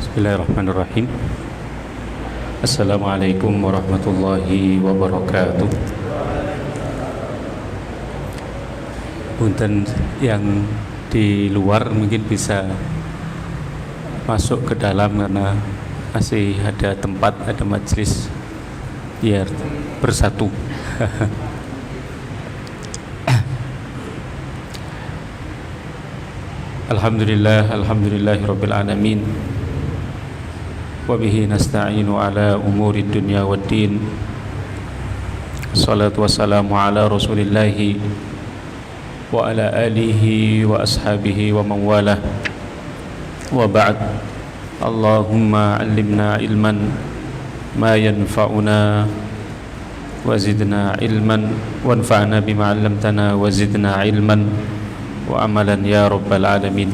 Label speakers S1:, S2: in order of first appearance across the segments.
S1: Bismillahirrahmanirrahim. Assalamualaikum warahmatullahi wabarakatuh. Punten yang di luar mungkin bisa masuk ke dalam karena masih ada tempat, ada majelis biar bersatu. Alhamdulillahirabbil alamin. Wa bihi nasta'inu ala umuri dunya waddin. Shalatu wassalamu ala Rasulillahi wa ala alihi wa ashabihi wa man walah. Wa ba'd. Allahumma 'allimna ilman ma yanfa'una wa zidna ilman wanfa'na bima 'allamtana wa zidna ilman wa amalan ya rabbal alamin.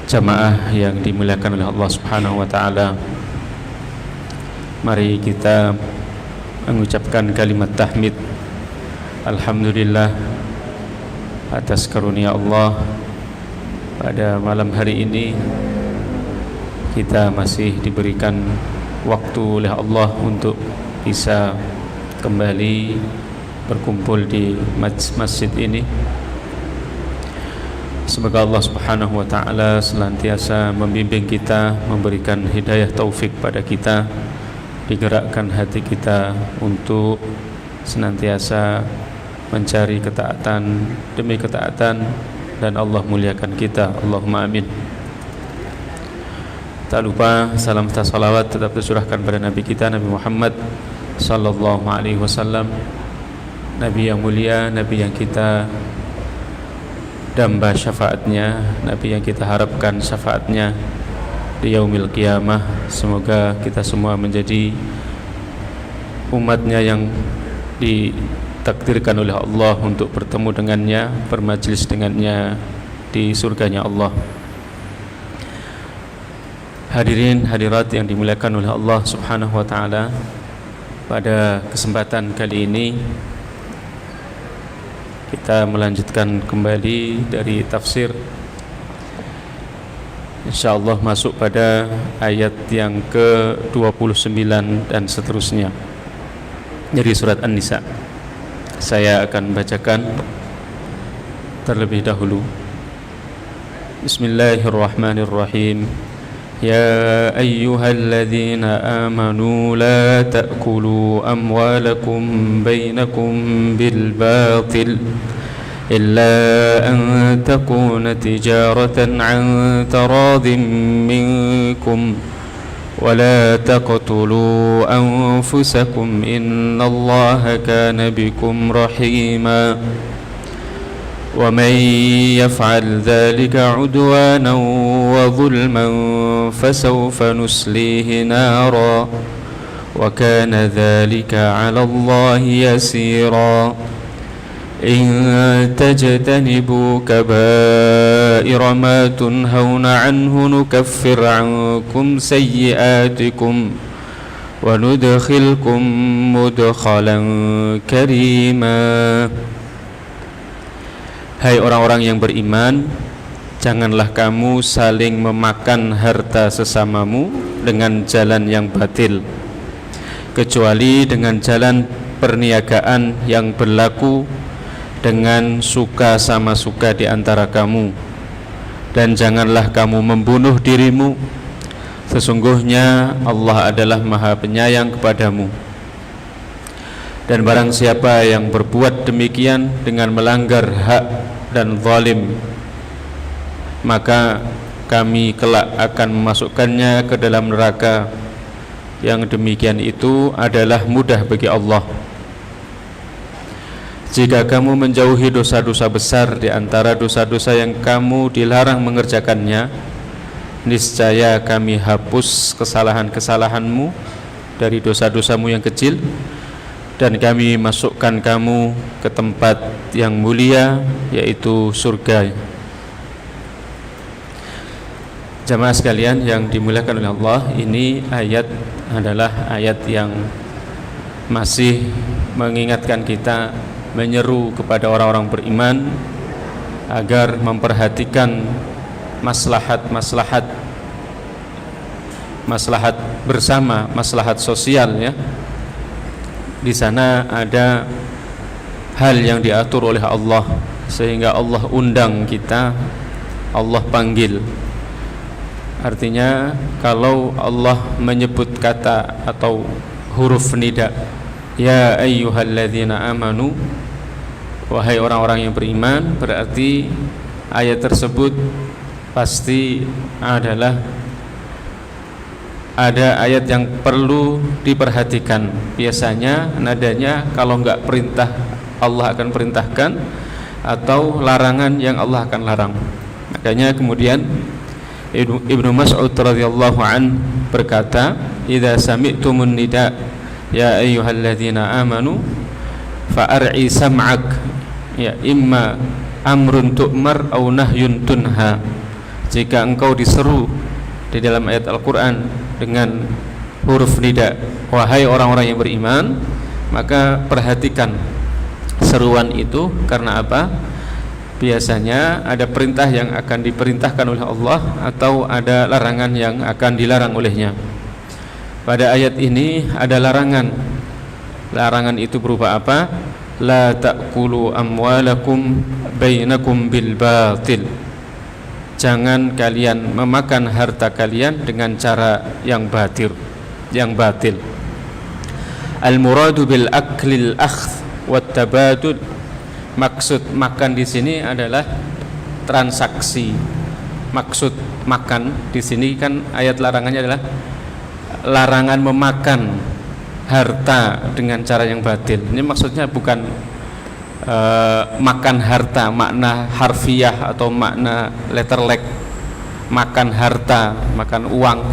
S1: Jamaah yang dimuliakan oleh Allah Subhanahu wa taala, mari kita mengucapkan kalimat tahmid alhamdulillah atas karunia Allah. Pada malam hari ini kita masih diberikan waktu oleh Allah untuk bisa kembali berkumpul di masjid ini. Semoga Allah Subhanahu wa taala senantiasa membimbing kita, memberikan hidayah taufik pada kita, digerakkan hati kita untuk senantiasa mencari ketaatan demi ketaatan, dan Allah muliakan kita. Allahumma amin. Tak lupa salam serta salawat tetap tercurahkan pada Nabi kita, Nabi Muhammad sallallahu alaihi wasallam, Nabi yang mulia, Nabi yang kita damba syafaatnya, Nabi yang kita harapkan syafaatnya di yaumil qiyamah. Semoga kita semua menjadi umatnya yang ditakdirkan oleh Allah untuk bertemu dengannya, bermajlis dengannya di surganya Allah. Hadirin hadirat yang dimuliakan oleh Allah Subhanahu wa taala, pada kesempatan kali ini kita melanjutkan kembali dari tafsir, insyaallah masuk pada ayat yang ke-29 dan seterusnya dari surat An-Nisa. Saya akan bacakan terlebih dahulu. Bismillahirrahmanirrahim. Ya ayyuhalladzina amanu la ta'kulu amwalakum bainakum bil batil illa an takuna tijaratan an taradin minkum wa la taqtulu anfusakum innallaha kana bikum rahima. ومن يفعل ذلك عدوانا وظلما فسوف نسليه نارا وكان ذلك على الله يسيرا إن تجتنبوا كبائر ما تنهون عنه نكفر عنكم سيئاتكم وندخلكم مدخلا كريما. Hai orang-orang yang beriman, janganlah kamu saling memakan harta sesamamu dengan jalan yang batil, kecuali dengan jalan perniagaan yang berlaku dengan suka sama suka di antara kamu. Dan janganlah kamu membunuh dirimu, sesungguhnya Allah adalah Maha Penyayang kepadamu. Dan barang siapa yang berbuat demikian dengan melanggar hak dan zalim, maka kami kelak akan memasukkannya ke dalam neraka. Yang demikian itu adalah mudah bagi Allah. Jika kamu menjauhi dosa-dosa besar di antara dosa-dosa yang kamu dilarang mengerjakannya, niscaya kami hapus kesalahan-kesalahanmu dari dosa-dosamu yang kecil, dan kami masukkan kamu ke tempat yang mulia, yaitu surga. Jamaah sekalian yang dimuliakan oleh Allah, ini ayat adalah ayat yang masih mengingatkan kita, menyeru kepada orang-orang beriman agar memperhatikan maslahat bersama, maslahat sosial ya. Di sana ada hal yang diatur oleh Allah sehingga Allah undang kita, Allah panggil. Artinya kalau Allah menyebut kata atau huruf nida, ya ayyuhalladzina amanu, wahai orang-orang yang beriman, berarti ayat tersebut pasti adalah ada ayat yang perlu diperhatikan. Biasanya nadanya kalau enggak perintah Allah akan perintahkan, atau larangan yang Allah akan larang. Makanya kemudian Ibnu Mas'ud radhiyallahu an berkata, "Idza sami'tumun nida ya ayyuhalladzina amanu fa'ar'i sam'ak." Ya, imma amrun tu'mar au nahyun tunha. Jika engkau diseru di dalam ayat Al-Qur'an dengan huruf nida, wahai orang-orang yang beriman, maka perhatikan seruan itu. Karena apa? Biasanya ada perintah yang akan diperintahkan oleh Allah, atau ada larangan yang akan dilarang olehnya. Pada ayat ini ada larangan. Larangan itu berupa apa? La ta'kulu amwalakum bainakum bil batil. Jangan kalian memakan harta kalian dengan cara yang batil. Al-muradu bil aklil akhdh wat tabadul. Maksud makan di sini adalah transaksi. Maksud makan di sini kan ayat larangannya adalah larangan memakan harta dengan cara yang batil. Ini maksudnya bukan makan harta makna harfiah atau makna letterlek, makan harta, makan uang,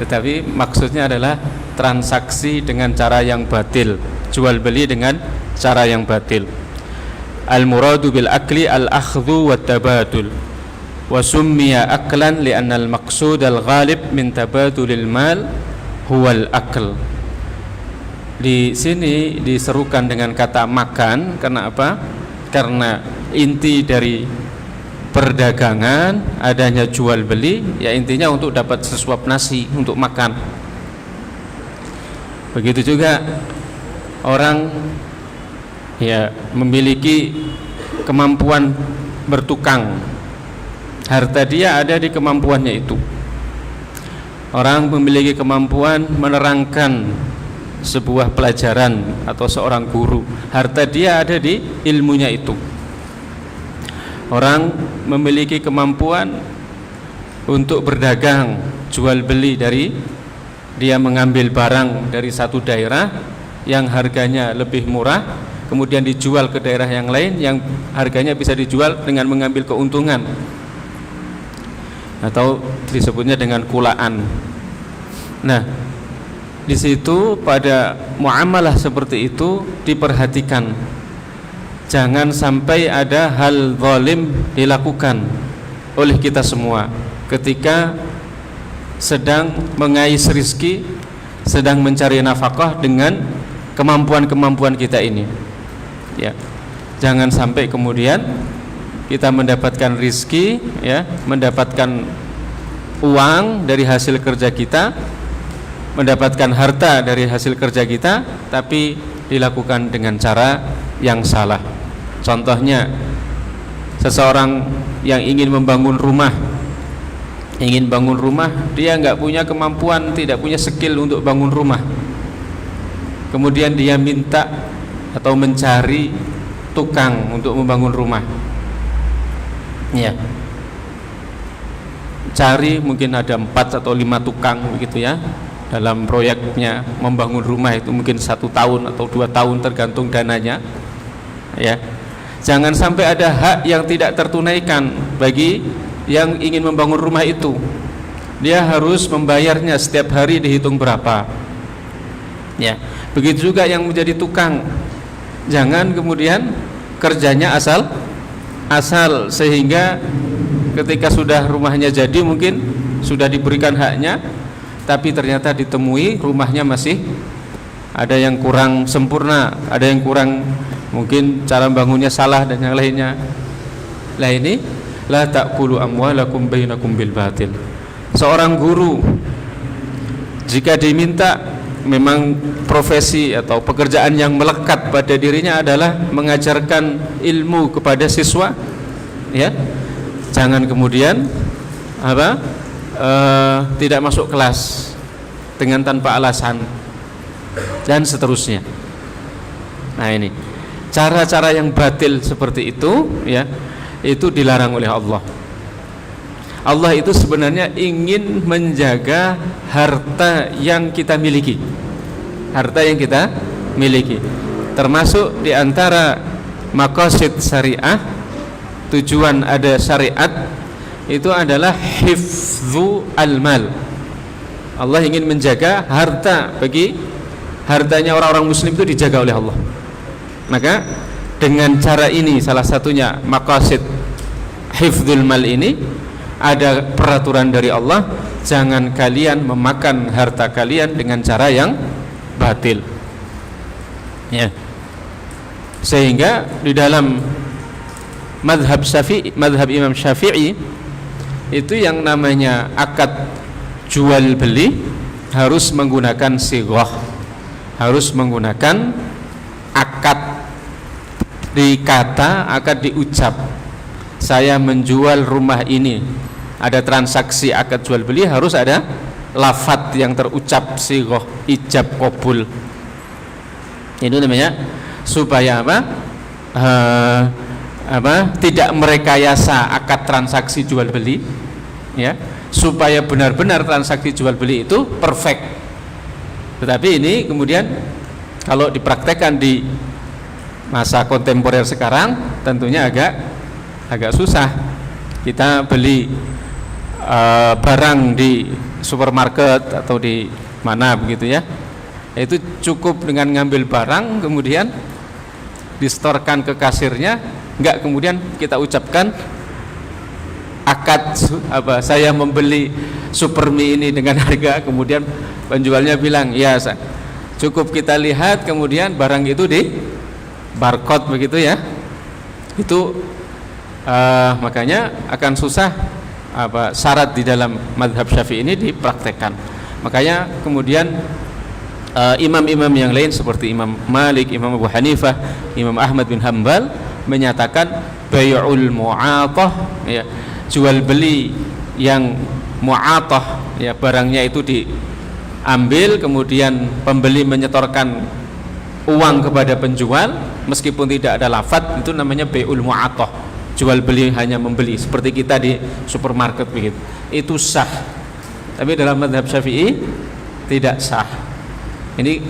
S1: tetapi maksudnya adalah transaksi dengan cara yang batil, jual beli dengan cara yang batil. Al-muradu bil akli al-akhdhu wat tabadul, wa summiya aklan li'anna al-maqsud al-ghalib min tabadulil mal huwa al-akl. Di sini diserukan dengan kata makan. Karena apa? Karena inti dari perdagangan adanya jual beli, ya intinya untuk dapat sesuap nasi untuk makan. Begitu juga orang ya memiliki kemampuan bertukang, harta dia ada di kemampuannya itu. Orang memiliki kemampuan menerangkan sebuah pelajaran atau seorang guru, harta dia ada di ilmunya itu. Orang memiliki kemampuan untuk berdagang, jual beli, dari dia mengambil barang dari satu daerah yang harganya lebih murah, kemudian dijual ke daerah yang lain yang harganya bisa dijual dengan mengambil keuntungan, atau disebutnya dengan kulaan. Nah, di situ pada muamalah seperti itu diperhatikan, jangan sampai ada hal zalim dilakukan oleh kita semua ketika sedang mengais rizki, sedang mencari nafkah dengan kemampuan-kemampuan kita ini. Ya, jangan sampai kemudian kita mendapatkan rizki, ya, mendapatkan uang dari hasil kerja kita, mendapatkan harta dari hasil kerja kita, tapi dilakukan dengan cara yang salah. Contohnya, seseorang yang ingin membangun rumah, dia nggak punya kemampuan, tidak punya skill untuk bangun rumah. Kemudian dia minta atau mencari tukang untuk membangun rumah. Ya, cari mungkin ada 4 atau 5 tukang begitu ya. Dalam proyeknya membangun rumah itu mungkin 1 tahun atau 2 tahun tergantung dananya. Ya, jangan sampai ada hak yang tidak tertunaikan bagi yang ingin membangun rumah itu. Dia harus membayarnya setiap hari, dihitung berapa. Ya, begitu juga yang menjadi tukang. Jangan kemudian kerjanya asal sehingga ketika sudah rumahnya jadi mungkin sudah diberikan haknya, tapi ternyata ditemui rumahnya masih ada yang kurang sempurna, ada yang kurang, mungkin cara bangunnya salah dan yang lainnya. Lah ini la ta'kulu amwalakum bainakum bil batil. Seorang guru jika diminta memang profesi atau pekerjaan yang melekat pada dirinya adalah mengajarkan ilmu kepada siswa, ya, jangan kemudian tidak masuk kelas dengan tanpa alasan dan seterusnya. Nah, ini cara-cara yang batil seperti itu, ya, itu dilarang oleh Allah. Allah itu sebenarnya ingin menjaga harta yang kita miliki. Harta yang kita miliki. Termasuk diantara maqasid syariah, tujuan ada syariat, itu adalah hifdzu al-mal. Allah ingin menjaga harta, bagi hartanya orang-orang muslim itu dijaga oleh Allah. Maka dengan cara ini, salah satunya maqasid hifdzul mal ini, ada peraturan dari Allah, jangan kalian memakan harta kalian dengan cara yang batil, ya. Sehingga di dalam madhab Imam Syafi'i itu yang namanya akad jual beli harus menggunakan sighah, harus menggunakan akad akad diucap. Saya menjual rumah ini, ada transaksi akad jual beli, harus ada lafadz yang terucap, sighah ijab qabul. Itu namanya supaya tidak merekayasa akad transaksi jual beli, ya, supaya benar-benar transaksi jual beli itu perfect. Tetapi ini kemudian kalau dipraktekkan di masa kontemporer sekarang tentunya agak susah. Kita beli barang di supermarket atau di mana begitu, ya, itu cukup dengan ngambil barang kemudian distorkan ke kasirnya, enggak kemudian kita ucapkan akad saya membeli supermi ini dengan harga, kemudian penjualnya bilang ya, cukup kita lihat kemudian barang itu di barcode begitu, ya. Itu makanya akan susah syarat di dalam mazhab Syafi'i ini dipraktekkan. Makanya kemudian imam-imam yang lain seperti Imam Malik, Imam Abu Hanifah, Imam Ahmad bin Hanbal menyatakan bai'ul mu'atah, ya, jual beli yang mu'atah, ya, barangnya itu diambil kemudian pembeli menyetorkan uang kepada penjual meskipun tidak ada lafadz, itu namanya bai'ul mu'atah. Jual beli hanya membeli seperti kita di supermarket begitu, itu sah. Tapi dalam mazhab Syafi'i tidak sah. Ini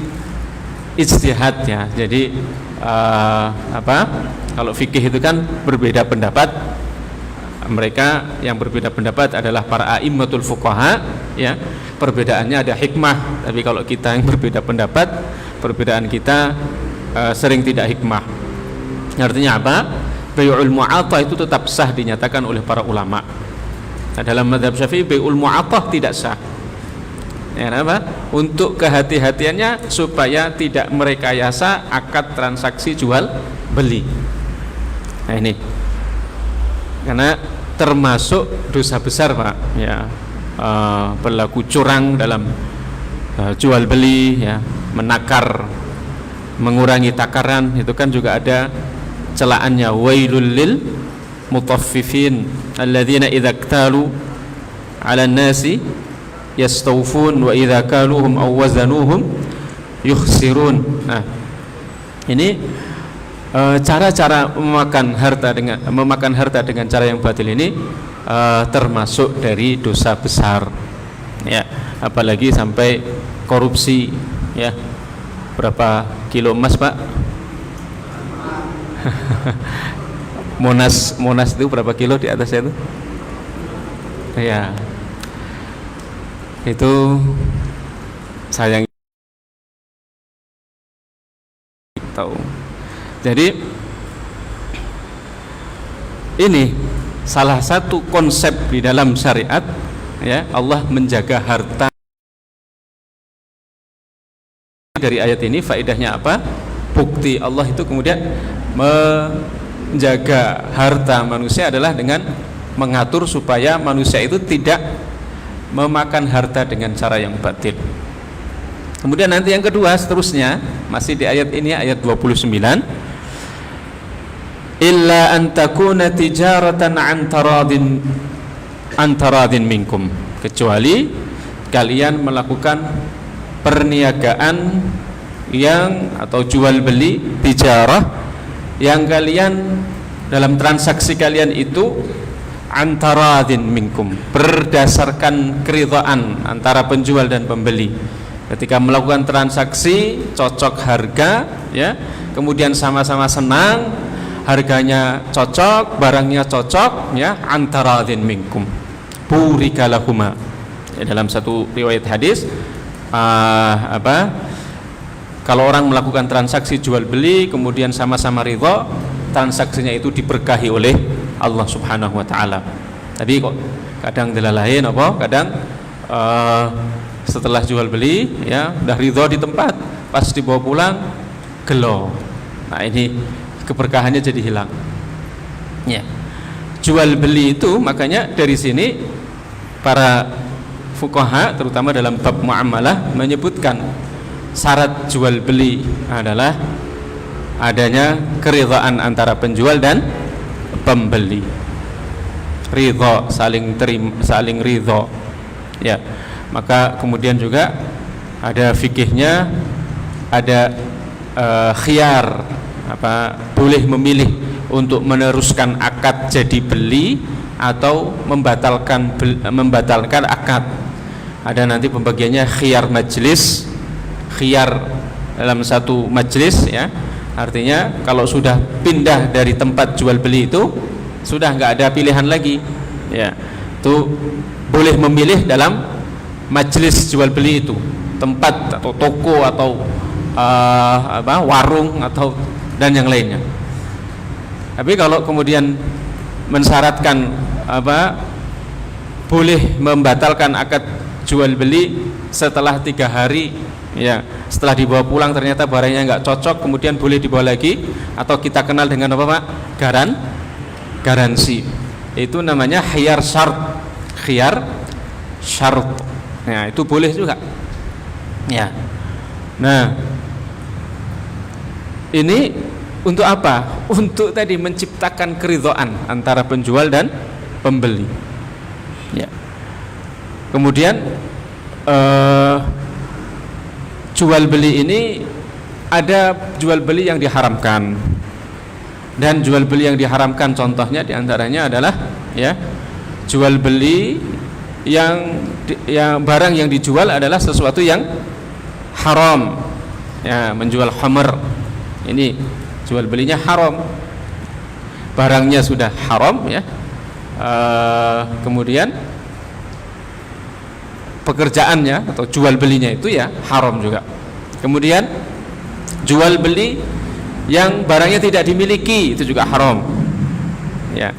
S1: ijtihad, ya. Jadi kalau fikih itu kan berbeda pendapat. Mereka yang berbeda pendapat adalah para a'immatul fuqaha, ya. Perbedaannya ada hikmah. Tapi kalau kita yang berbeda pendapat, perbedaan kita sering tidak hikmah. Artinya apa? Bai'ul mu'atah itu tetap sah dinyatakan oleh para ulama. Nah, dalam mazhab Syafi'i bai'ul mu'atah tidak sah. Ya, kenapa? Untuk kehati-hatiannya supaya tidak merekayasa akad transaksi jual beli. Nah, ini karena termasuk dosa besar, Pak, ya, berlaku curang dalam jual beli, ya, menakar, mengurangi takaran, itu kan juga ada celaannya. Wailul lil mutaffifin alladzina idza iktalu 'alan nasi yastawfun wa idza kaluhum aw wazanuhum yukhsirun. Nah, ini cara-cara memakan harta dengan cara yang batil ini termasuk dari dosa besar, ya, apalagi sampai korupsi, ya. Berapa kilo emas, Pak? Monas itu berapa kilo di atasnya itu? Ya, itu sayang tahu. Jadi ini salah satu konsep di dalam syariat, ya. Allah menjaga harta. Dari ayat ini faedahnya apa? Bukti Allah itu kemudian menjaga harta manusia adalah dengan mengatur supaya manusia itu tidak memakan harta dengan cara yang batil. Kemudian nanti yang kedua seterusnya masih di ayat ini, ayat 29, illa an takuna tijaratan an taradin minkum, kecuali kalian melakukan perniagaan yang atau jual beli tijarah yang kalian dalam transaksi kalian itu antaradin minkum, berdasarkan keridhaan antara penjual dan pembeli. Ketika melakukan transaksi cocok harga, ya, kemudian sama-sama senang, harganya cocok, barangnya cocok, ya, antaradin minkum, burika lahuma. Ya, dalam satu riwayat hadis, kalau orang melakukan transaksi jual beli kemudian sama-sama ridha, transaksinya itu diberkahi oleh Allah Subhanahu wa taala. Tapi kok kadang delalahin apa? Kadang setelah jual beli, ya, udah ridha di tempat, pas dibawa pulang gelo. Nah, ini keberkahannya jadi hilang. Ya. Jual beli itu makanya dari sini para fuqaha terutama dalam bab muamalah menyebutkan syarat jual beli adalah adanya keridhaan antara penjual dan pembeli. Ridha, saling terima, saling ridha. Ya. Maka kemudian juga ada fikihnya, ada khiyar, boleh memilih untuk meneruskan akad jadi beli atau membatalkan akad. Ada nanti pembagiannya khiyar majlis, khiyar dalam satu majlis, ya, artinya kalau sudah pindah dari tempat jual beli itu sudah nggak ada pilihan lagi, ya, itu boleh memilih dalam majlis jual beli itu, tempat atau toko atau warung atau dan yang lainnya. Tapi kalau kemudian mensyaratkan boleh membatalkan akad jual beli setelah 3 hari, ya, setelah dibawa pulang ternyata barangnya nggak cocok, kemudian boleh dibawa lagi, atau kita kenal dengan apa, Pak? Garansi. Itu namanya khiyar syart. Khiyar syart. Nah, itu boleh juga. Ya. Nah, ini untuk apa? Untuk tadi menciptakan keridhaan antara penjual dan pembeli. Ya. Kemudian jual beli ini ada jual beli yang diharamkan, dan jual beli yang diharamkan contohnya diantaranya adalah, ya, jual beli yang barang yang dijual adalah sesuatu yang haram, ya, menjual khamr, ini jual belinya haram, barangnya sudah haram, ya, kemudian pekerjaannya atau jual belinya itu, ya, haram juga. Kemudian jual beli yang barangnya tidak dimiliki itu juga haram, ya.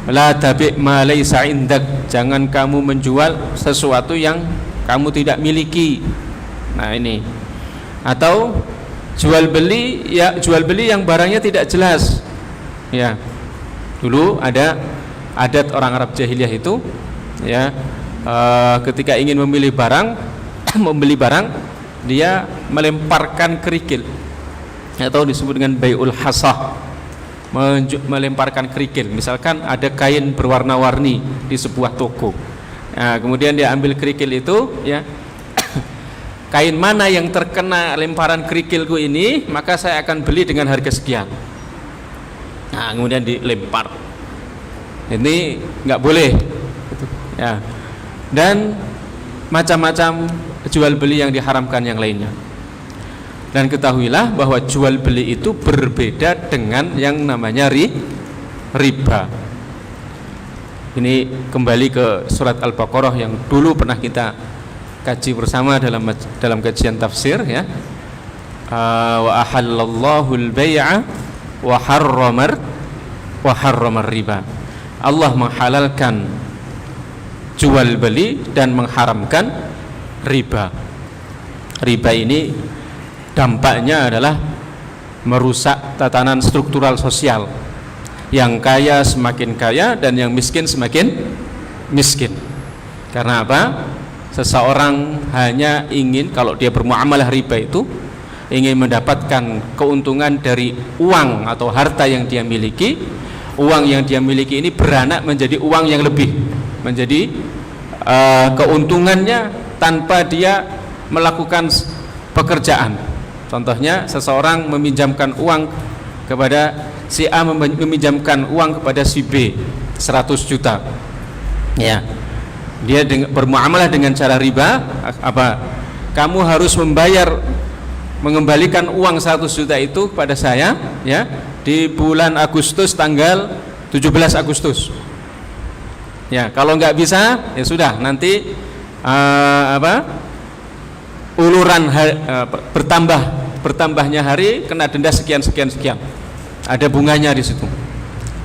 S1: La tabi' ma laysa indak, jangan kamu menjual sesuatu yang kamu tidak miliki. Nah, ini. Atau jual beli yang barangnya tidak jelas, ya. Dulu ada adat orang Arab jahiliyah itu, ya, ketika ingin membeli barang dia melemparkan kerikil atau disebut dengan bai'ul hasah, melemparkan kerikil. Misalkan ada kain berwarna-warni di sebuah toko, nah, kemudian dia ambil kerikil itu, ya, kain mana yang terkena lemparan kerikilku ini, maka saya akan beli dengan harga sekian. Nah, kemudian dilempar. Ini nggak boleh, ya. Dan macam-macam jual beli yang diharamkan yang lainnya. Dan ketahuilah bahwa jual beli itu berbeda dengan yang namanya riba. Ini kembali ke surat Al-Baqarah yang dulu pernah kita kaji bersama dalam kajian tafsir, ya. Wa ahallallahu al-bai'a wa harramar riba. Allah menghalalkan jual beli dan mengharamkan riba. Riba ini dampaknya adalah merusak tatanan struktural sosial. Yang kaya semakin kaya dan yang miskin semakin miskin. Karena apa? Seseorang hanya ingin, kalau dia bermuamalah riba itu, ingin mendapatkan keuntungan dari uang atau harta yang dia miliki. Uang yang dia miliki ini beranak menjadi uang yang lebih, menjadi keuntungannya tanpa dia melakukan pekerjaan. Contohnya seseorang meminjamkan uang kepada si A, meminjamkan uang kepada si B 100 juta. Ya. Dia bermuamalah dengan cara riba. Apa? Kamu harus mengembalikan uang 100 juta itu kepada saya, ya, di bulan Agustus tanggal 17 Agustus. Ya, kalau nggak bisa, ya sudah, nanti uluran bertambahnya hari kena denda sekian. Ada bunganya di situ.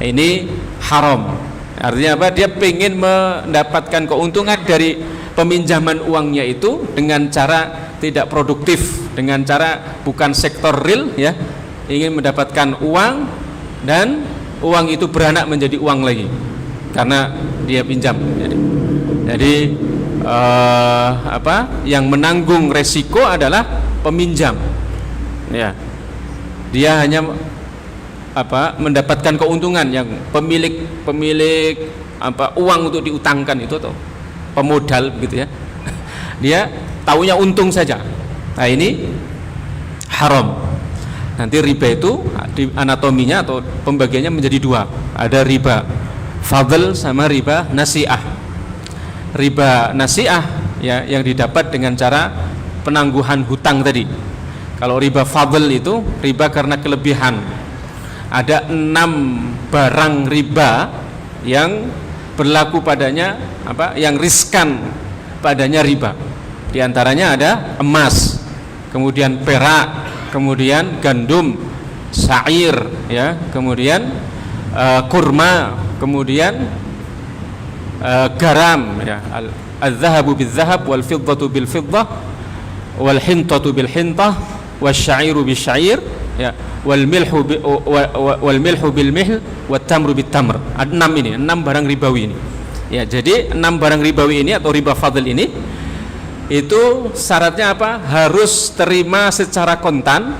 S1: Ini haram. Artinya apa? Dia ingin mendapatkan keuntungan dari peminjaman uangnya itu dengan cara tidak produktif, dengan cara bukan sektor real, ya. Ingin mendapatkan uang dan uang itu beranak menjadi uang lagi karena dia pinjam. Jadi yang menanggung resiko adalah peminjam. Ya. Dia hanya mendapatkan keuntungan, yang pemilik uang untuk diutangkan itu atau pemodal begitu, ya. Dia taunya untung saja. Nah, ini haram. Nanti riba itu di anatominya atau pembagiannya menjadi dua. Ada riba fadl sama riba nasi'ah. Riba nasi'ah, ya, yang didapat dengan cara penangguhan hutang tadi. Kalau riba fadl itu riba karena kelebihan. Ada 6 barang riba yang berlaku padanya, yang riskan padanya riba. Di antaranya ada emas, kemudian perak, kemudian gandum, syair, ya, kemudian kurma, kemudian garam, ya, al-zahabu bil-zahab wal fiddatu bil fiddah wal hintatu bil hintah wasyairu bil syair, ya, wal milhu bil mihl wat tamru bit tamr. Ada 6 ini, 6 barang ribawi ini. Ya, jadi 6 barang ribawi ini atau riba fadl ini itu syaratnya apa? Harus terima secara kontan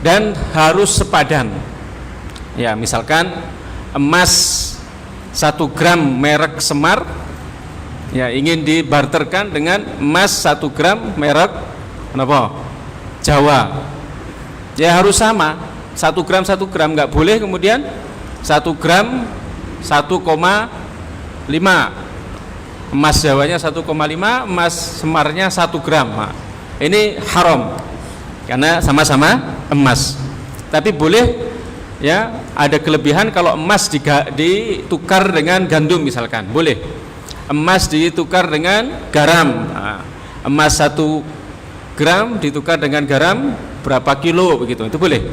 S1: dan harus sepadan. Ya, misalkan emas 1 gram merek Semar, ya, ingin dibarterkan dengan emas 1 gram merek Jawa. Ya, harus sama. 1 gram nggak boleh kemudian 1 gram 1,5. Emas Jawanya 1,5, emas Semarnya 1 gram. Nah, ini haram karena sama-sama emas. Tapi boleh, ya, ada kelebihan kalau emas ditukar dengan gandum misalkan, boleh. Emas ditukar dengan garam. Nah, emas 1 gram ditukar dengan garam berapa kilo begitu, itu boleh.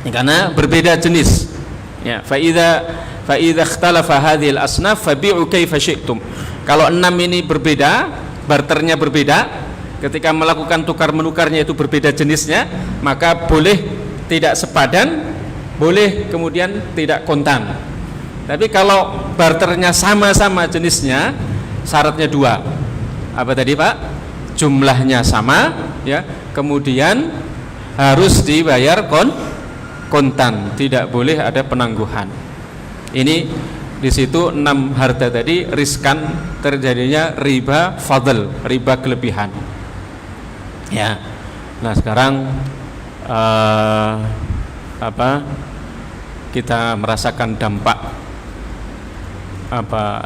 S1: Karena berbeda jenis. Ya, fa idza ikhtalafa hadhil asnaf fabi'u kaifa syi'tum. Kalau 6 ini berbeda, barternya berbeda, ketika melakukan tukar menukarnya itu berbeda jenisnya, maka boleh tidak sepadan, boleh kemudian tidak kontan. Tapi kalau barternya sama-sama jenisnya, syaratnya 2. Apa tadi, Pak? Jumlahnya sama, ya, kemudian harus dibayar kontan, tidak boleh ada penangguhan. Ini di situ 6 harta tadi riskan terjadinya riba fadl, riba kelebihan. Ya. Nah, sekarang kita merasakan dampak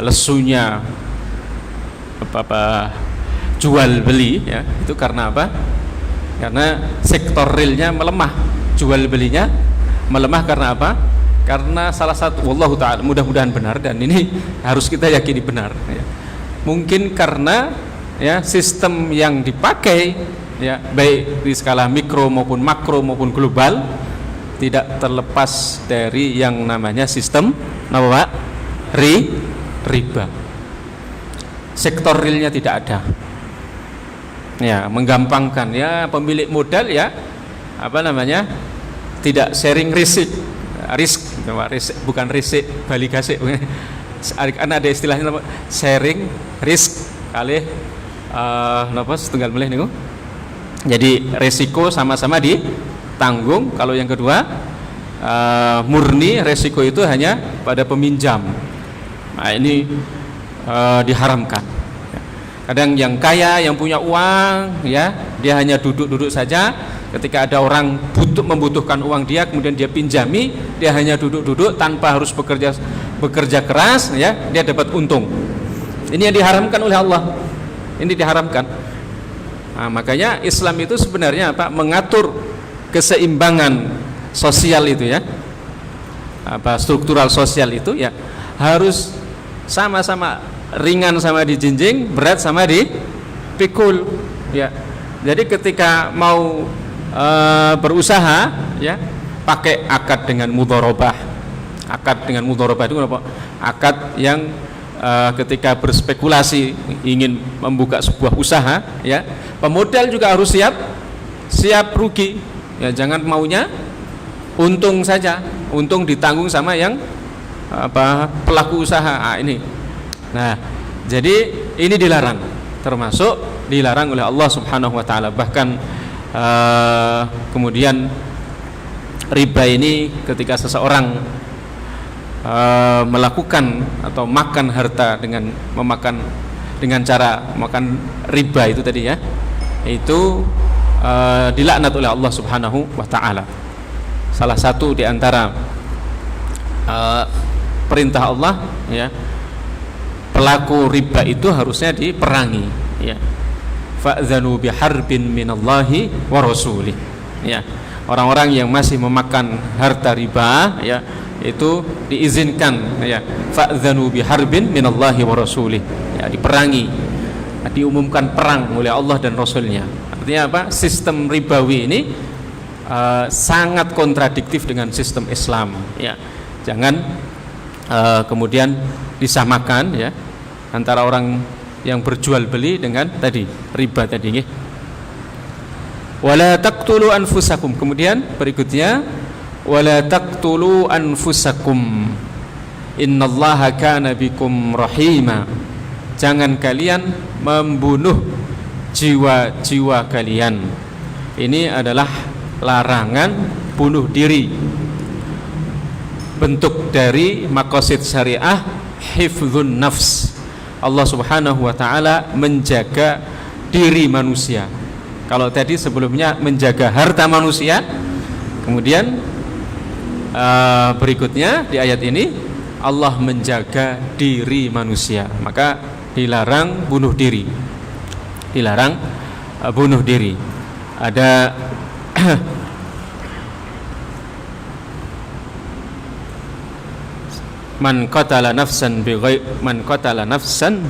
S1: lesunya jual beli, ya, itu karena apa? Karena sektor realnya melemah, jual belinya melemah karena apa? Karena salah satu, wallahu ta'ala, mudah-mudahan benar dan ini harus kita yakini benar, ya. Mungkin karena, ya, sistem yang dipakai, ya, baik di skala mikro maupun makro maupun global, tidak terlepas dari yang namanya sistem apa, Pak? Riba. Sektor realnya tidak ada. Ya, menggampangkan, ya, pemilik modal, ya, tidak sharing risk, bukan risik bali gasik. Kan ada istilahnya sharing risk kali napa setunggal melih niku. Jadi resiko sama-sama ditanggung. Kalau yang kedua murni resiko itu hanya pada peminjam. Nah, ini diharamkan. Kadang yang kaya, yang punya uang, ya, dia hanya duduk-duduk saja. Ketika ada orang membutuhkan uang dia, kemudian dia pinjami, dia hanya duduk-duduk tanpa harus bekerja keras, ya, dia dapat untung. Ini yang diharamkan oleh Allah. Ini diharamkan. Nah, makanya Islam itu sebenarnya apa? Mengatur keseimbangan sosial itu, ya. Struktural sosial itu, ya, harus sama-sama ringan sama dijinjing, berat sama dipikul, ya. Jadi ketika mau berusaha, ya, pakai akad dengan mudharabah. Akad dengan mudharabah itu apa? Akad yang ketika berspekulasi ingin membuka sebuah usaha, ya, pemodal juga harus siap rugi, ya. Jangan maunya untung saja, untung ditanggung sama yang pelaku usaha. Ini. Nah, jadi ini dilarang, termasuk dilarang oleh Allah Subhanahu wa taala. Bahkan kemudian riba ini ketika seseorang melakukan atau makan harta dengan cara makan riba itu tadi, ya, itu dilaknat oleh Allah Subhanahu wa taala. Salah satu di antara perintah Allah, ya, pelaku riba itu harusnya diperangi, ya. Fa'zanu biharbin minallahi wa rasulih, ya. Orang-orang yang masih memakan harta riba, ya, itu diizinkan, ya, fa'zanu biharbin minallahi wa rasulih, ya, diperangi, diumumkan perang oleh Allah dan Rasulnya. Artinya apa? Sistem ribawi ini sangat kontradiktif dengan sistem Islam, ya. Jangan kemudian disamakan, ya, antara orang yang berjual beli dengan tadi riba tadi, nggih. Wala taqtulu anfusakum. Kemudian berikutnya wala taqtulu anfusakum innallaha kana bikum rahima. Jangan kalian membunuh jiwa-jiwa kalian. Ini adalah larangan bunuh diri. Bentuk dari maqasid syariah hifdzun nafs. Allah Subhanahu wa taala menjaga diri manusia. Kalau tadi sebelumnya menjaga harta manusia, kemudian berikutnya di ayat ini Allah menjaga diri manusia. Maka dilarang bunuh diri. Dilarang bunuh diri. Ada man qatala nafsan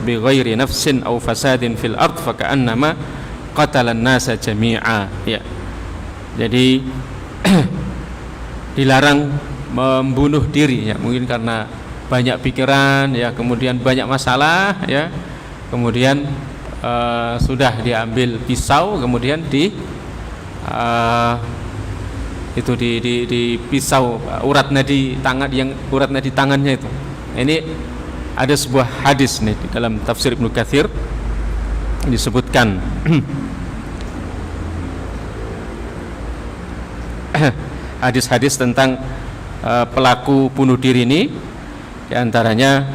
S1: bighairi nafsin aw fasadin fil ard faka'annama qatala an-nasa jami'a, ya. Jadi dilarang membunuh diri, ya, mungkin karena banyak pikiran, ya, kemudian banyak masalah, ya, kemudian sudah diambil pisau, kemudian di pisau urat nadi tangannya itu. Ini ada sebuah hadis nih di dalam tafsir Ibnu Katsir disebutkan hadis-hadis tentang pelaku bunuh diri ini. Di antaranya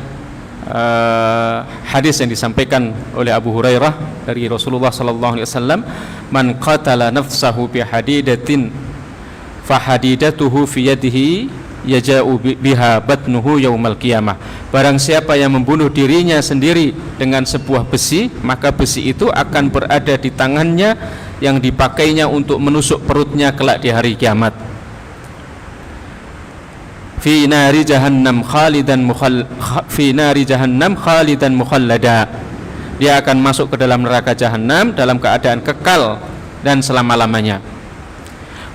S1: hadis yang disampaikan oleh Abu Hurairah dari Rasulullah sallallahu alaihi wasallam, man qatala nafsahu bihadidatin fahadidatuhu fi yadihi yaja'u biha batnuhu yaumal qiyamah. Barang siapa yang membunuh dirinya sendiri dengan sebuah besi, maka besi itu akan berada di tangannya yang dipakainya untuk menusuk perutnya kelak di hari kiamat. Fi nari jahannam khalidan mukhallada. Dia akan masuk ke dalam neraka jahanam dalam keadaan kekal dan selama-lamanya.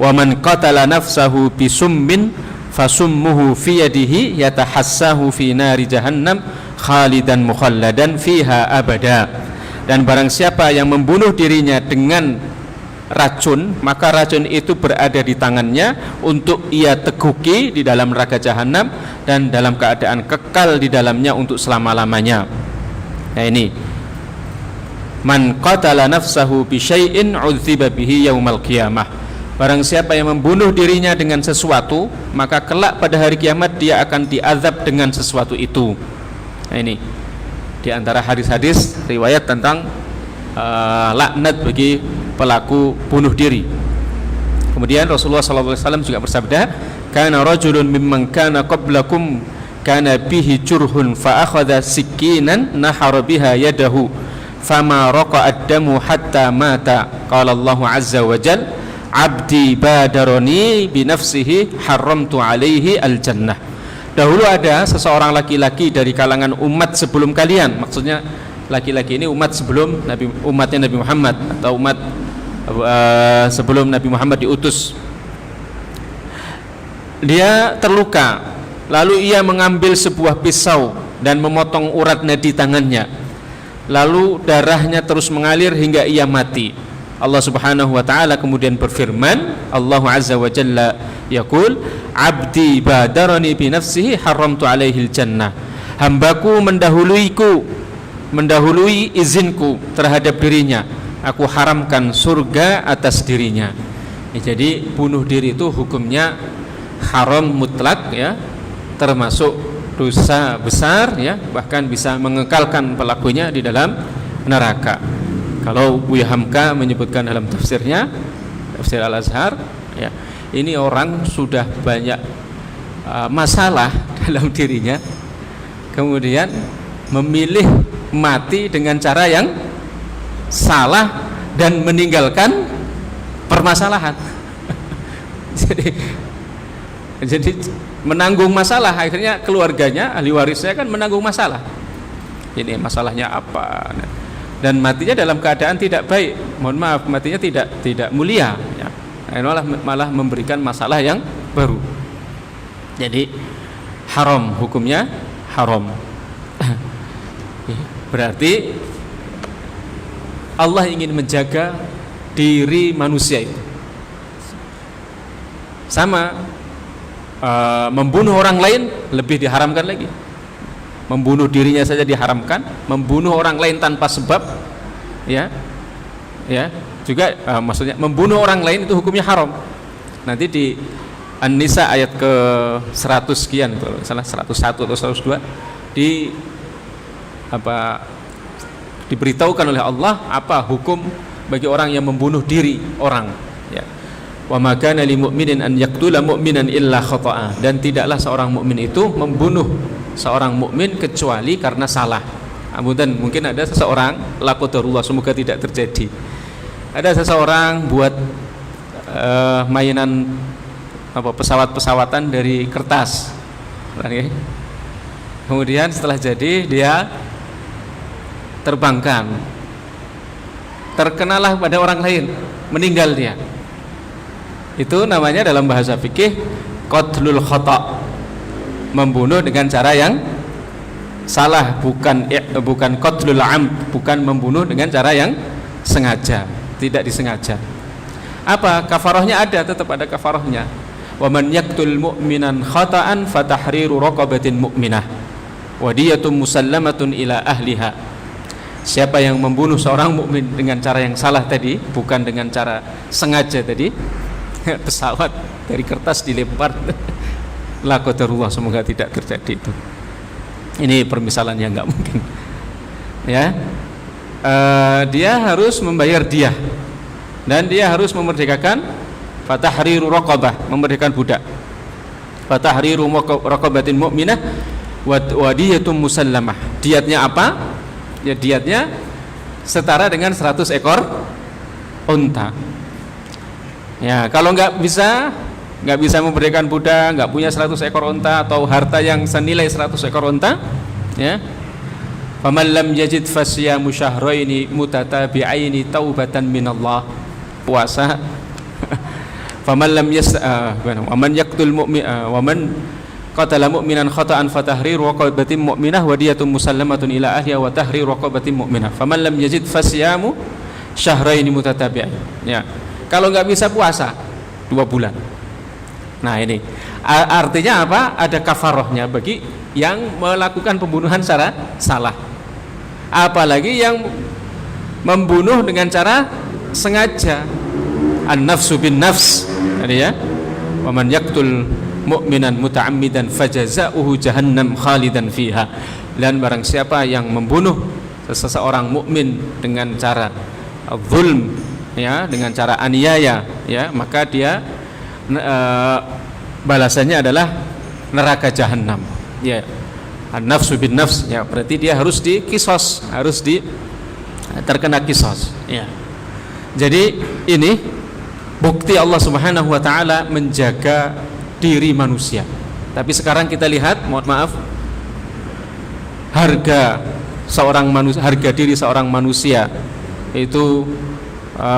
S1: Wa man qatala nafsahu bisummin fasummuhu fi yadihi yatahassahu fi nari jahannam khalidan mukhalladan fiha abada. Dan barang siapa yang membunuh dirinya dengan racun, maka racun itu berada di tangannya untuk ia teguki di dalam neraka jahanam dan dalam keadaan kekal di dalamnya untuk selama-lamanya. Nah ini, man qatala nafsahu bi syai'in 'udziba bihi yaumal qiyamah. Barang siapa yang membunuh dirinya dengan sesuatu, maka kelak pada hari kiamat dia akan diazab dengan sesuatu itu. Nah ini di antara hadis-hadis riwayat tentang laknat bagi pelaku bunuh diri. Kemudian Rasulullah SAW juga bersabda, kana rajulun mimman kana qablakum kana bihi jurhun fa akhadha sikinan nahara biha yadahu fama raqa'ad damu hatta mata. Qala Allahu azza wa jalla, abdi badaroni binafsihi haramtu alaihi al-jannah. Dahulu ada seseorang laki-laki dari kalangan umat sebelum kalian, maksudnya laki-laki ini umat sebelum umatnya Nabi Muhammad atau umat sebelum Nabi Muhammad diutus. Dia terluka, lalu ia mengambil sebuah pisau dan memotong urat nadi tangannya, lalu darahnya terus mengalir hingga ia mati. Allah Subhanahu wa taala kemudian berfirman, Allah Azza wa Jalla yaqul, abdi badarani bi nafsihi haramtu alaihi jannah. Hambaku mendahului izinku terhadap dirinya, aku haramkan surga atas dirinya. Jadi bunuh diri itu hukumnya haram mutlak ya, termasuk dosa besar ya, bahkan bisa mengekalkan pelakunya di dalam neraka. Kalau Buya Hamka menyebutkan dalam tafsirnya, tafsir Al-Azhar ya, ini orang sudah banyak masalah dalam dirinya, kemudian memilih mati dengan cara yang salah dan meninggalkan permasalahan. jadi menanggung masalah, akhirnya keluarganya, ahli warisnya kan menanggung masalah. Ini masalahnya apa? Dan matinya dalam keadaan tidak baik. Mohon maaf, matinya tidak mulia ya. Malah memberikan masalah yang baru. Jadi haram, hukumnya haram. Berarti Allah ingin menjaga diri manusia itu. Sama membunuh orang lain lebih diharamkan lagi. Membunuh dirinya saja diharamkan, membunuh orang lain tanpa sebab ya juga maksudnya membunuh orang lain itu hukumnya haram. Nanti di An-Nisa ayat ke 100 sekian, kalau salah 101 atau 102 diberitahukan oleh Allah apa hukum bagi orang yang membunuh diri orang ya. Wa ma kana lil mu'minin an yaqtula mu'minan illa khata'a, dan tidaklah seorang mukmin itu membunuh seorang mukmin kecuali karena salah. Mungkin ada seseorang, la qadarullah, semoga tidak terjadi, ada seseorang buat mainan pesawat-pesawatan dari kertas, kemudian setelah jadi dia terbangkan, terkenalah pada orang lain, meninggal dia. Itu namanya dalam bahasa fikih qatlul khata', membunuh dengan cara yang salah, bukan qatlul amd, bukan membunuh dengan cara yang sengaja, tidak disengaja. Apa kafarahnya? Ada, tetap ada kafarahnya. Wa man yaqtul mu'minan khata'an fatahriru raqabatin mu'minah wa diyatun musallamatun ila ahliha. Siapa yang membunuh seorang mukmin dengan cara yang salah tadi, bukan dengan cara sengaja tadi, pesawat dari kertas dilempar, la qadarullah, semoga tidak terjadi itu. Ini permisalan yang nggak mungkin ya. Dia harus membayar diah dan dia harus memerdekakan fatahriru raqabah, memerdekakan budak, fatahriru raqabatin mu'minah wa diyatun musallamah. Diatnya apa? Ya diatnya setara dengan 100 ekor unta ya. Kalau nggak bisa memerdekakan budak, nggak punya 100 ekor unta atau harta yang senilai 100 ekor unta ya, faman lam yajid fasyamu syahraini mutatabi'aini taubatan minallah, puasa. Faman lam waman yaqtul mu'min waman qatala mu'minan khata'an fatahriru raqabatin mu'minah wa diyatun musallamatun ila ahliha wa tahriru raqabatin mu'minah faman lam yajid fasyamu syahraini mutatabi'ain ya. Kalau nggak bisa puasa 2 bulan. Nah ini artinya apa? Ada kafarohnya bagi yang melakukan pembunuhan secara salah. Apalagi yang membunuh dengan cara sengaja. An-nafsu bin nafs. Tadi ya. Wa man yaqtul mu'minan muta'ammidan fajaza'uhu jahannam khalidan fiha. Dan barang siapa yang membunuh seseorang mukmin dengan cara zulm, ya, dengan cara aniaya, ya, maka dia balasannya adalah neraka jahanam. Ya, an-nafsu bin nafs, ya, berarti dia harus dikisos, harus terkena kisos. Ya. Jadi ini bukti Allah Subhanahu wa taala menjaga diri manusia. Tapi sekarang kita lihat, mohon maaf, harga diri seorang manusia itu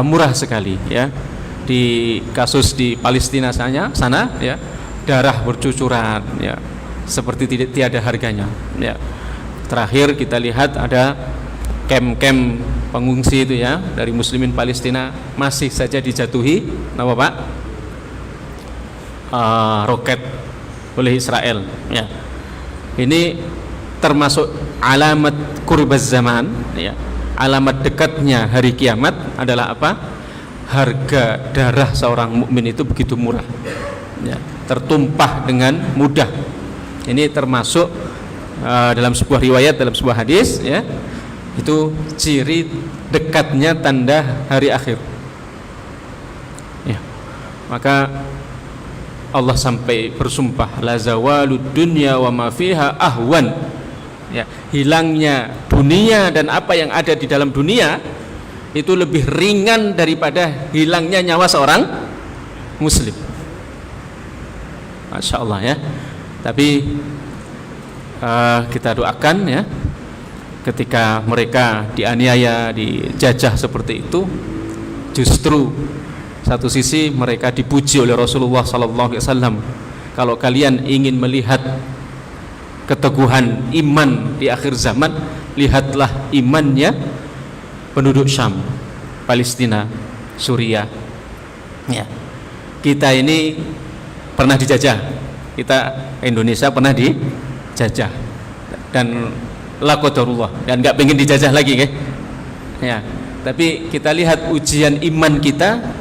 S1: murah sekali, ya. Di kasus di Palestina sana, ya, darah bercucuran, ya, seperti tiada harganya, ya. Terakhir kita lihat ada kem pengungsi itu, ya, dari muslimin Palestina masih saja dijatuhi apa Pak? Roket oleh Israel, ya. Ini termasuk alamat qurbaz zaman, ya. Alamat dekatnya hari kiamat adalah apa? Harga darah seorang mukmin itu begitu murah, ya, tertumpah dengan mudah. Ini termasuk dalam sebuah riwayat, dalam sebuah hadis, ya, itu ciri dekatnya tanda hari akhir, ya. Maka Allah sampai bersumpah, la zawalud dunya wa ma fiha ahwan, ya, hilangnya dunia dan apa yang ada di dalam dunia itu lebih ringan daripada hilangnya nyawa seorang muslim. Masya Allah, ya. Tapi kita doakan, ya, ketika mereka dianiaya, dijajah seperti itu, justru satu sisi mereka dipuji oleh Rasulullah SAW. Kalau kalian ingin melihat keteguhan iman di akhir zaman, lihatlah imannya penduduk Syam, Palestina, Suriah, ya. Kita ini pernah dijajah, kita Indonesia pernah dijajah dan la qadarullah, dan nggak pengen dijajah lagi, ya. Tapi kita lihat ujian iman kita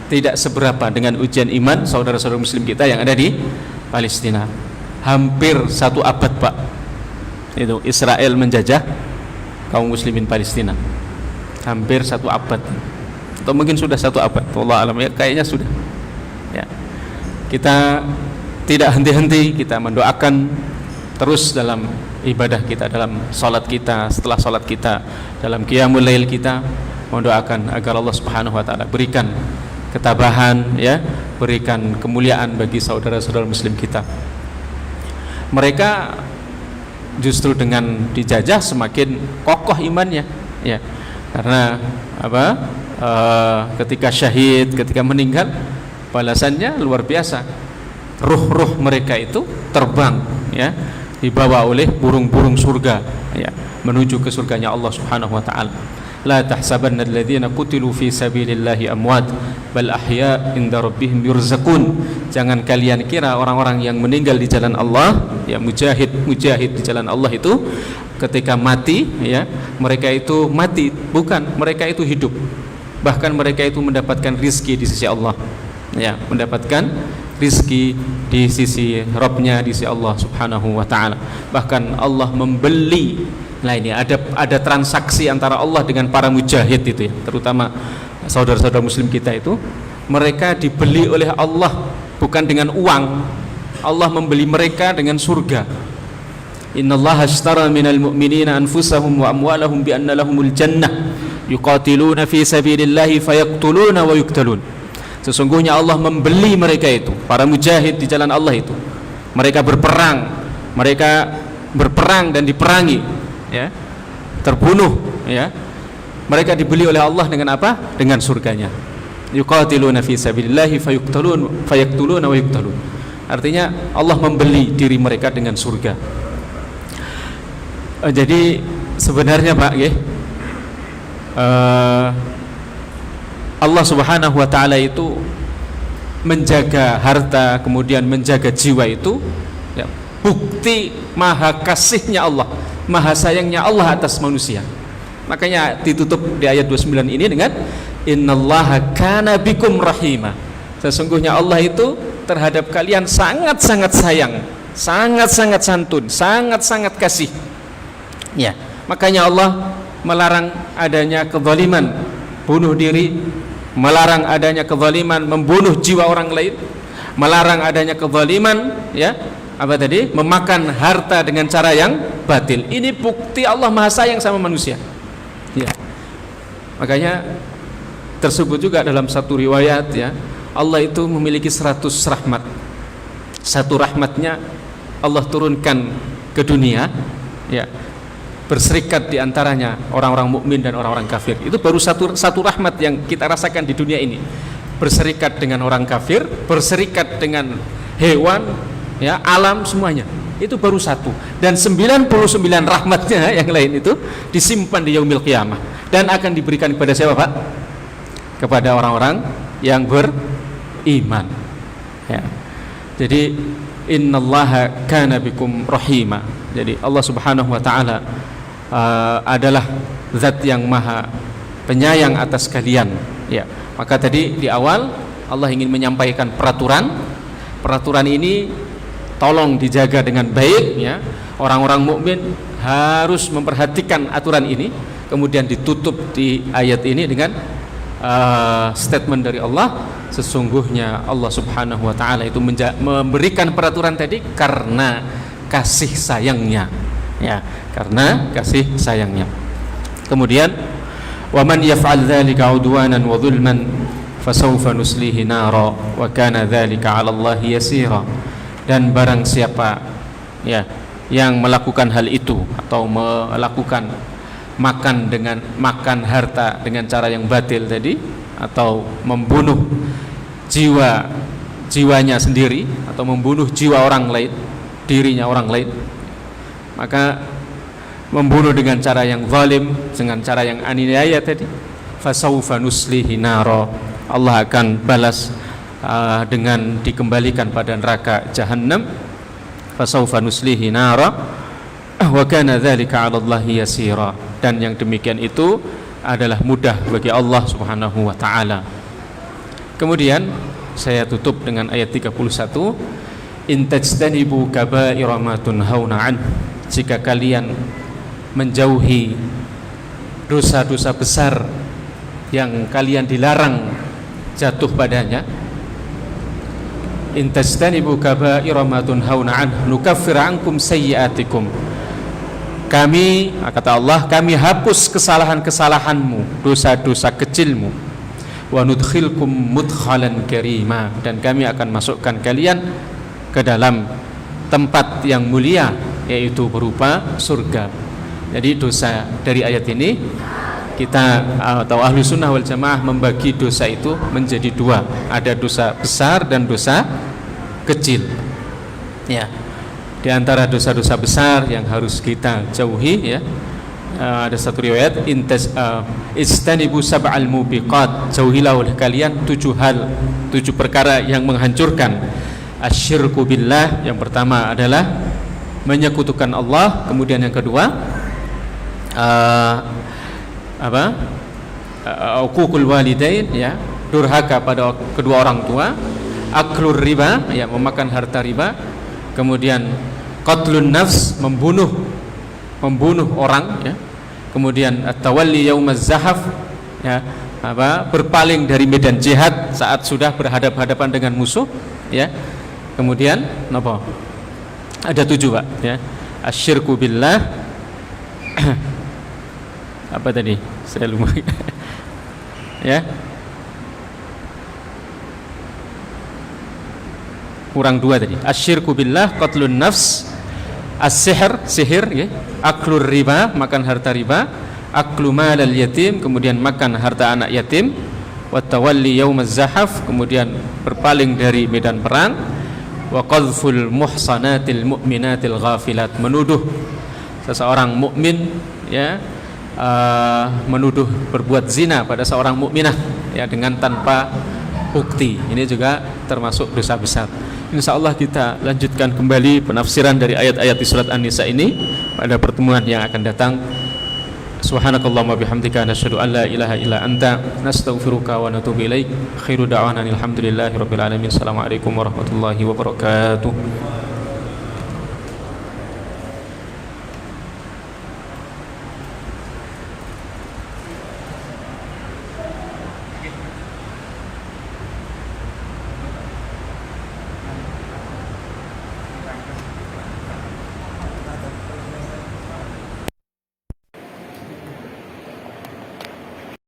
S1: tidak seberapa dengan ujian iman saudara-saudara muslim kita yang ada di Palestina. Hampir 1 abad, Pak, itu Israel menjajah kaum muslimin Palestina. Hampir 1 abad, atau mungkin sudah 1 abad, wallahu alam, ya, kayaknya sudah, ya. Kita tidak henti-henti, kita mendoakan terus dalam ibadah kita, dalam salat kita, setelah salat kita, dalam qiyamul lail kita, mendoakan agar Allah Subhanahu wa taala berikan ketabahan, ya, berikan kemuliaan bagi saudara-saudara muslim kita. Mereka justru dengan dijajah semakin kokoh imannya, ya. Karena apa? Ketika syahid, ketika meninggal, balasannya luar biasa. Ruh-ruh mereka itu terbang, ya, dibawa oleh burung-burung surga, ya, menuju ke surganya Allah Subhanahu wa taala. La tahsabanna alladhina qutilu fi sabilillahi amwat bal ahya inda rabbihim yurzaqun. Jangan kalian kira orang-orang yang meninggal di jalan Allah, ya, mujahid di jalan Allah itu ketika mati, ya, mereka itu mati, bukan, mereka itu hidup. Bahkan mereka itu mendapatkan rizki di sisi Allah, ya, mendapatkan rizki di sisi Rabbnya, di sisi Allah Subhanahu wa ta'ala. Bahkan Allah membeli. Nah, ini ada transaksi antara Allah dengan para mujahid itu, ya, terutama saudara-saudara muslim kita itu, mereka dibeli oleh Allah bukan dengan uang. Allah membeli mereka dengan surga. Innallaha ashtara minal mu'minina anfusahum wa amwalahum bi anna lahumul jannah yuqatiluna fi sabilillahi fayaqtuluna wa yuqtalun. Sesungguhnya Allah membeli mereka itu, para mujahid di jalan Allah itu. Mereka berperang dan diperangi, ya, terbunuh, ya. Mereka dibeli oleh Allah dengan apa? Dengan surganya. Yuqatiluna fi sabilillahi fayaqtuluna wa yuqtalun. Artinya Allah membeli diri mereka dengan surga. Jadi sebenarnya, Pak, Allah Subhanahu wa taala itu menjaga harta, kemudian menjaga jiwa itu ya, bukti maha kasihnya Allah, maha sayangnya Allah atas manusia. Makanya ditutup di ayat 29 ini dengan innallaha kana bikum rahima. Sesungguhnya Allah itu terhadap kalian sangat-sangat sayang, sangat-sangat santun, sangat-sangat kasih. Ya, makanya Allah melarang adanya kezaliman, bunuh diri, melarang adanya kezaliman, membunuh jiwa orang lain, melarang adanya kezaliman, ya, apa tadi? Memakan harta dengan cara yang batil. Ini bukti Allah Maha sayang sama manusia. Ya. Makanya tersebut juga dalam satu riwayat, ya, Allah itu memiliki 100 rahmat. Satu rahmatnya Allah turunkan ke dunia, ya, berserikat di antaranya orang-orang mukmin dan orang-orang kafir. Itu baru satu rahmat yang kita rasakan di dunia ini. Berserikat dengan orang kafir, berserikat dengan hewan, ya, alam semuanya. Itu baru satu. Dan 99 rahmatnya yang lain itu disimpan di yaumil qiyamah dan akan diberikan kepada siapa, Pak? Kepada orang-orang yang beriman. Ya. Jadi innallaha kana bikum rahima. Jadi Allah Subhanahu wa taala adalah zat yang maha penyayang atas kalian, ya. Maka tadi di awal Allah ingin menyampaikan peraturan ini tolong dijaga dengan baik, ya. Orang-orang mukmin harus memperhatikan aturan ini. Kemudian ditutup di ayat ini dengan statement dari Allah, sesungguhnya Allah Subhanahu wa taala itu memberikan peraturan tadi karena kasih sayangnya, ya, karena kasih sayangnya. Kemudian wa man yaf'al dzalika 'udwanan wa dzulman fasawfa nuslihi nara wa kana dzalika 'ala Allah yasira. Dan barang siapa, ya, yang melakukan hal itu atau melakukan makan harta dengan cara yang batil tadi, atau membunuh jiwanya sendiri, atau membunuh jiwa orang lain, dirinya orang lain, maka membunuh dengan cara yang zalim, dengan cara yang aniaya tadi, fasawfa nuslihi nara, Allah akan balas dengan dikembalikan pada neraka Jahannam. Fasawfa nuslihi nara wa kana dzalika 'ala Allahi yasira. Dan yang demikian itu adalah mudah bagi Allah Subhanahu wa taala. Kemudian saya tutup dengan ayat 31, in tajtanibu kaba'ira ma tunhauna an. Jika kalian menjauhi dosa-dosa besar yang kalian dilarang jatuh padanya, in tajtanibu kaba'ira ma tunhauna an nukaffir ankum sayyi'atikum. Kami, kata Allah, kami hapus kesalahan-kesalahanmu, dosa-dosa kecilmu, wa nudkhilkum mudkhalan karima, dan kami akan masukkan kalian ke dalam tempat yang mulia, yaitu berupa surga. Jadi dosa dari ayat ini, kita atau ahlu sunnah wal jamaah membagi dosa itu menjadi dua. Ada dosa besar dan dosa kecil, ya. Di antara dosa-dosa besar yang harus kita jauhi, ya, ada satu riwayat, istanibu sab'al mubiqat, jauhilah oleh kalian 7 perkara yang menghancurkan. Asyirku billah, yang pertama adalah menyekutukan Allah. Kemudian yang kedua uququl walidain, ya, durhaka pada kedua orang tua. Aklur riba, ya, memakan harta riba. Kemudian qatlun nafs, membunuh orang, ya. Kemudian at-tawalli yaumaz zahaf, ya, berpaling dari medan jihad saat sudah berhadapan-hadapan dengan musuh, ya. Kemudian apa? Ada 7, Pak, ya. Asyirku billah. Apa tadi? Saya lupa. Ya. Kurang 2 tadi. Asyirku billah, qatlun nafs, sihir, ya. Aklur riba, makan harta riba. Aklu malal yatim, kemudian makan harta anak yatim. Wa tawalli yaumaz zahaf, kemudian berpaling dari medan perang. Wa qadhful muhsanatil mu'minatil ghafilat, menuduh seseorang mukmin, ya, menuduh berbuat zina pada seorang mukminah ya dengan tanpa bukti. Ini juga termasuk dosa besar. Insya Allah kita lanjutkan kembali penafsiran dari ayat-ayat di surat An-Nisa ini pada pertemuan yang akan datang. Subhanakallahumma bihamdika nasyhadu an la ilaha illa anta nastaghfiruka wa natubu ilaik. Khairu da'wana alhamdulillahi rabbil alamin. Assalamualaikum warahmatullahi wabarakatuh.